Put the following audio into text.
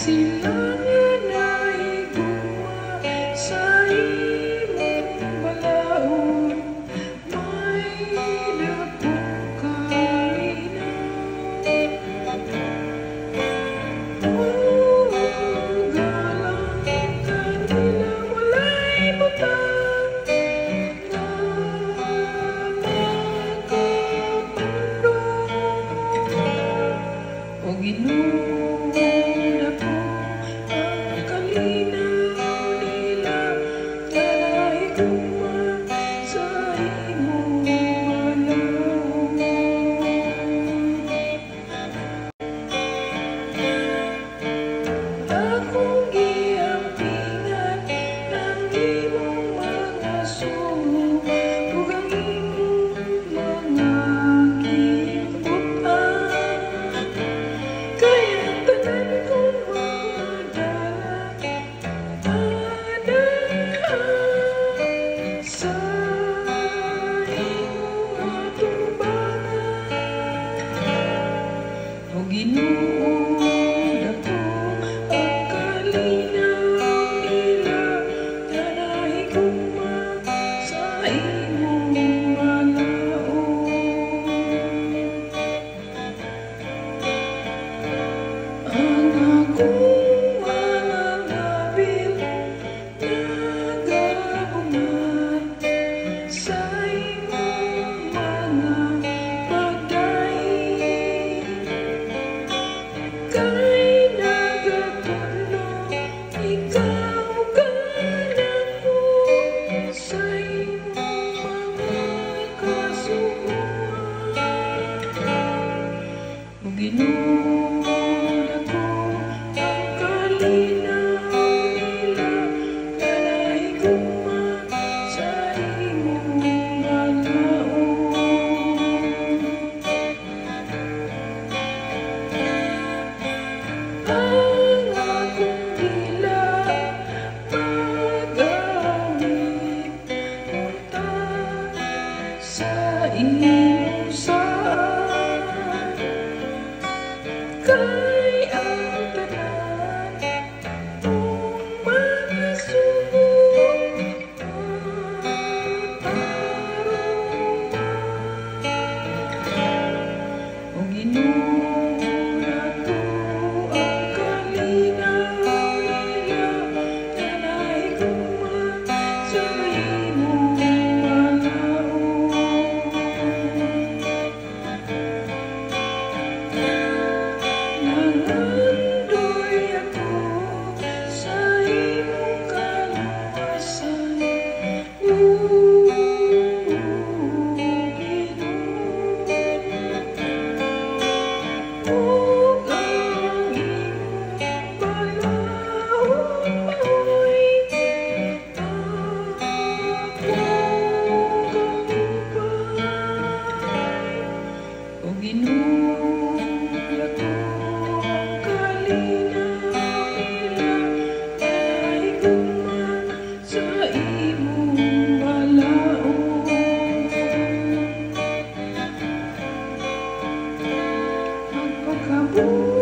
Silangan ay gumawa sa imong balaod, may dapong kalinaw. Galang kanila walay butang na makapandong. O Ginoo, Ginoo, dako ang kalinaw nila, kanay gugma sa imong balaod. Ang akong mga labil nagabungan sa imong mga kay nagatulong, ikaw ka nako sa iyong mga kasuoan. O Ginoo, dako ang kalinaw nila, kanay gugma sa imong balaod. Ang akong dila magawid punta sa iyong saan, kay ang tanan mong mga suot o Ginoo. O Ginoo, dako ang kalinaw nila, kanay gugma sa imong balaod. Magpakabulay